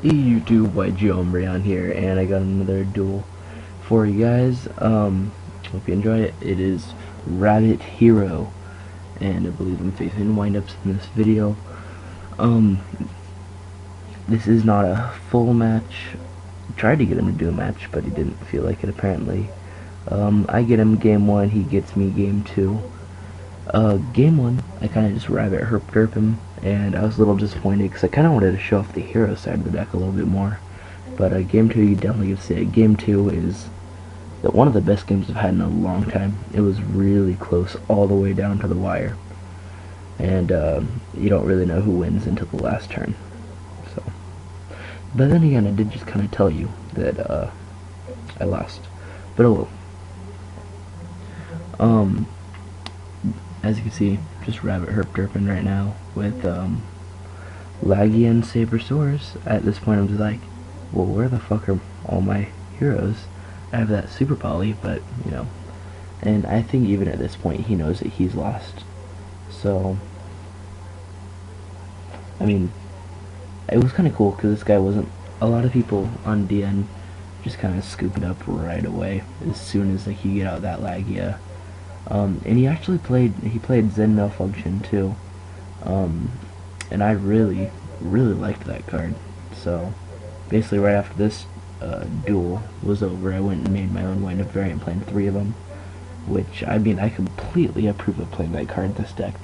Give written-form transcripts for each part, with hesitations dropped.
Hey YouTube, White Geombreon here, and I got another duel for you guys. Hope you enjoy it. It is Rabbit Hero, and I believe I'm facing windups in this video. Um, this is not a full match. I tried to get him to do a match, but he didn't feel like it apparently. I get him game 1, he gets me game 2. Game 1, I kind of just rabbit herp him, and I was a little disappointed because I kind of wanted to show off the hero side of the deck a little bit more. But game 2, you definitely can see it. Game 2 is one of the best games I've had in a long time. It was really close all the way down to the wire. And you don't really know who wins until the last turn. So, but then again, I did just kind of tell you that I lost. But oh well. As you can see, just rabbit herping right now with Laggy and Sabersaurus. At this point I'm just like, well, where the fuck are all my heroes? I have that Super Poly, but you know, and I think even at this point he knows that he's lost. So I mean, it was kind of cool because this guy wasn't, a lot of people on DN just kind of scoop it up right away as soon as like you get out that Lagia. And he actually played Zen Malfunction too, and I really liked that card. So basically right after this duel was over, I went and made my own wind-up variant, playing 3 of them, which, I mean, I completely approve of playing that card in this deck.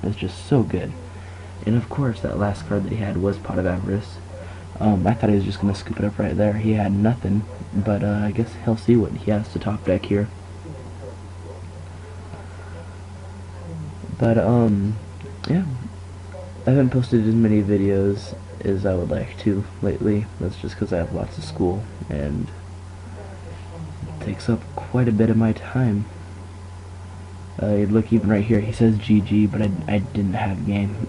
It's just so good. And of course that last card that he had was Pot of Avarice. I thought he was just going to scoop it up right there. He had nothing, but I guess he'll see what he has to top deck here. But yeah, I haven't posted as many videos as I would like to lately. That's just because I have lots of school, and it takes up quite a bit of my time. Look, even right here, he says GG, but I didn't have game.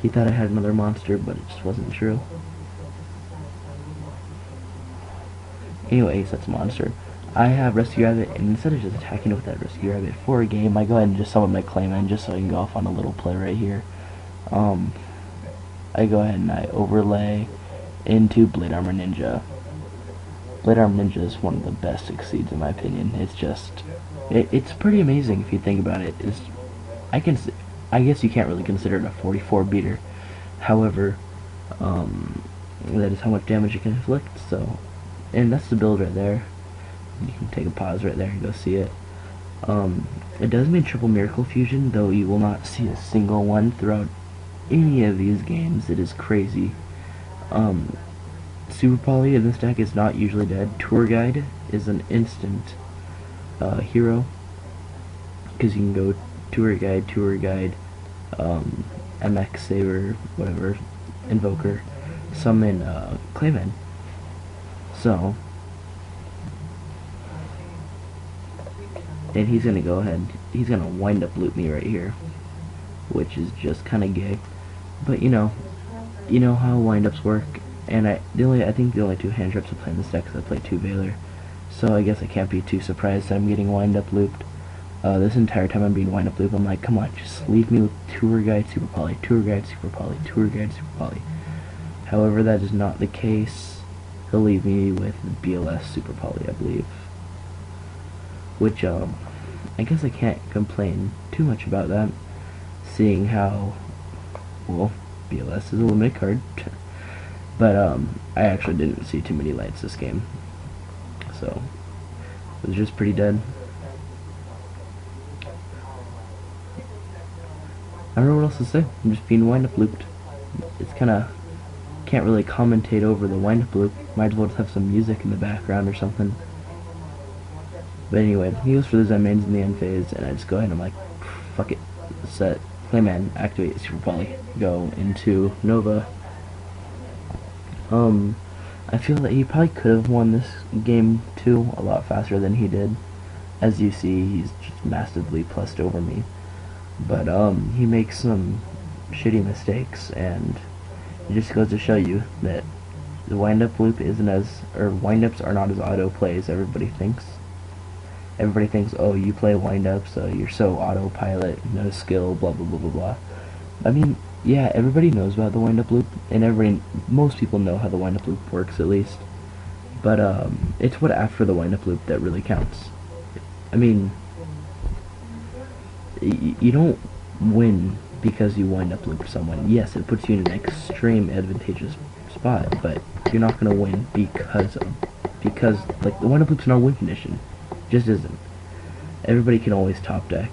He thought I had another monster, but it just wasn't true. Anyways, that's a monster. I have Rescue Rabbit, and instead of just attacking with that Rescue Rabbit for a game, I go ahead and just summon my Clayman just so I can go off on a little play right here. I go ahead and I overlay into Blade Armor Ninja. Blade Armor Ninja is one of the best Exceeds in my opinion. It's just, it's pretty amazing if you think about it. I guess you can't really consider it a 44 beater. However, that is how much damage it can inflict. So, and that's the build right there. You can take a pause right there and go see it. It does mean triple Miracle Fusion, though you will not see a single one throughout any of these games. It is crazy. Super Poly in this deck is not usually dead. Tour Guide is an instant hero, because you can go Tour Guide, MX Saber, whatever, Invoker, summon Clayman. So, and he's gonna go ahead, he's gonna wind up loop me right here, which is just kinda gay. But you know how wind-ups work, and I think the only 2 hand traps I play in this deck is I play 2 Valor. So I guess I can't be too surprised that I'm getting wind-up looped. This entire time I'm being wind-up looped, I'm like, come on, just leave me with Tour Guide, Super Poly, Tour Guide, Super Poly, Tour Guide, Super Poly. However, that is not the case. He'll leave me with BLS Super Poly, I believe. Which, I guess I can't complain too much about that, seeing how, well, BLS is a limit card. But, I actually didn't see too many lights this game. So, it was just pretty dead. I don't know what else to say. I'm just being wind-up looped. It's kinda, can't really commentate over the wind-up loop. Might as well just have some music in the background or something. But anyway, he goes for the Zen mains in the end phase, and I just go ahead and I'm like, fuck it. Set Clayman, activate Super Poly, go into Nova. I feel that he probably could have won this game too a lot faster than he did. As you see, he's just massively plussed over me. But he makes some shitty mistakes, and it just goes to show you that the wind-up loop isn't as, or wind-ups are not as auto-play as everybody thinks. Everybody thinks, oh, you play wind-up, so you're so autopilot, no skill, blah blah blah blah blah. I mean, yeah, everybody knows about the wind-up loop, and most people know how the wind-up loop works at least. But it's what after the wind-up loop that really counts. I mean, you don't win because you wind-up loop someone. Yes, it puts you in an extreme advantageous spot, but you're not gonna win because like the wind-up loop's not a win condition. It just isn't. Everybody can always top deck,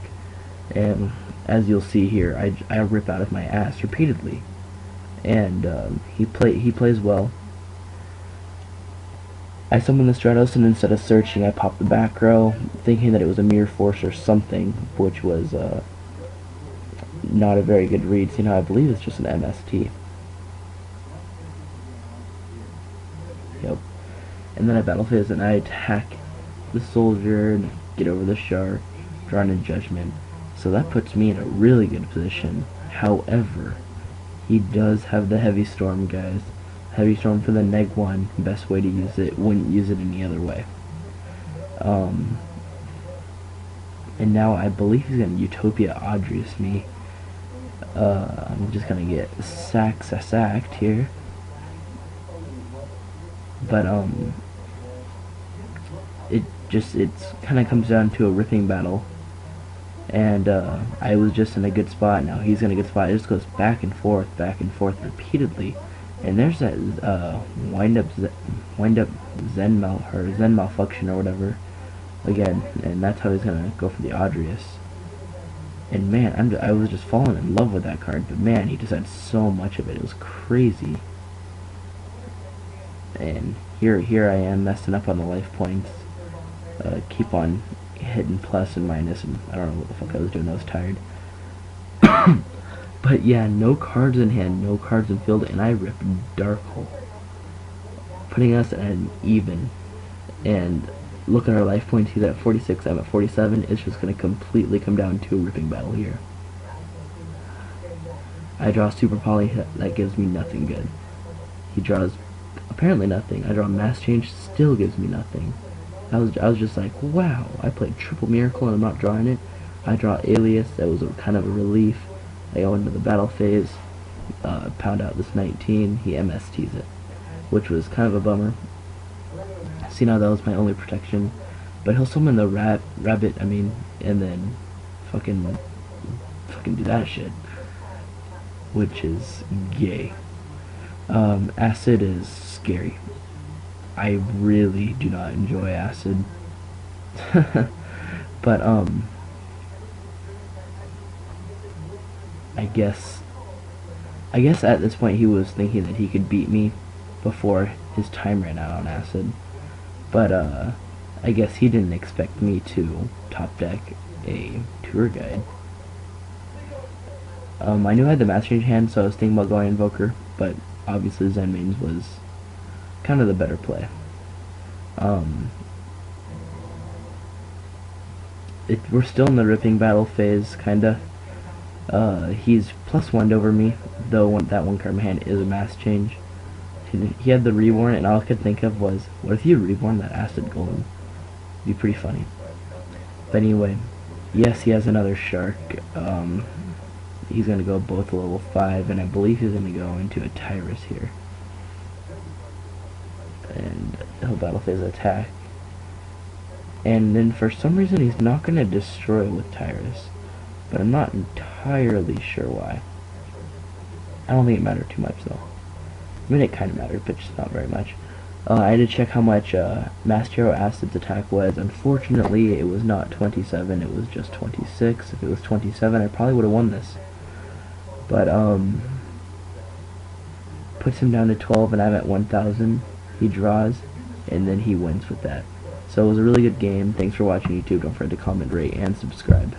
and as you'll see here, I rip out of my ass repeatedly, and he plays well. I summon the Stratos, and instead of searching, I pop the back row, thinking that it was a Mirror Force or something, which was not a very good read, seeing how I believe it's just an MST. Yep. And then I battle phase and I attack the soldier and get over the shark, draw in a judgment. So that puts me in a really good position. However, he does have the heavy storm, guys. Heavy storm for the neg 1, best way to use it, wouldn't use it any other way. And now I believe he's gonna Utopia Adrius me. I'm just gonna get sacked here. But it's kinda comes down to a ripping battle. And I was just in a good spot, now he's in a good spot. It just goes back and forth repeatedly. And there's that wind up Zen malfunction or whatever again, and that's how he's gonna go for the Adrius. And man, I was just falling in love with that card, but man, he just had so much of it. It was crazy. And here I am messing up on the life points. Keep on hitting plus and minus, and I don't know what the fuck I was doing. I was tired. But yeah, no cards in hand, no cards in field, and I ripped Dark Hole, putting us at an even. And look at our life points. He's at 46, I'm at 47. It's just going to completely come down to a ripping battle here. I draw Super Poly, that gives me nothing good. He draws apparently nothing. I draw Mass Change, still gives me nothing. I was just like, wow, I played Triple Miracle and I'm not drawing it. I draw Alias, that was kind of a relief. I go into the battle phase, pound out this 19, he MSTs it, which was kind of a bummer. See, now that was my only protection, but he'll summon the rabbit, and then fucking do that shit, which is gay. Acid is scary. I really do not enjoy acid. But I guess at this point he was thinking that he could beat me before his time ran out on acid. But I guess he didn't expect me to top deck a tour guide. I knew I had the Master Change hand, so I was thinking about going Invoker, but obviously Zen Maidens was kind of the better play. We're still in the ripping battle phase, kinda. He's +1'd over me, though that one card in my hand is a Mass Change. He had the Reborn, and all I could think of was, what if you reborn that Acid Golem? It'd be pretty funny. But anyway, yes, he has another Shark. He's gonna go both level 5, and I believe he's gonna go into a Tyrus here. And he'll battle phase attack. And then for some reason he's not gonna destroy with Tyrus, but I'm not entirely sure why. I don't think it mattered too much though. I mean, it kind of mattered, but just not very much. I had to check how much Masked Hero Acid's attack was. Unfortunately, it was not 27, it was just 26. If it was 27, I probably would have won this. But, puts him down to 12, and I'm at 1,000. He draws, and then he wins with that. So it was a really good game. Thanks for watching, YouTube. Don't forget to comment, rate, and subscribe.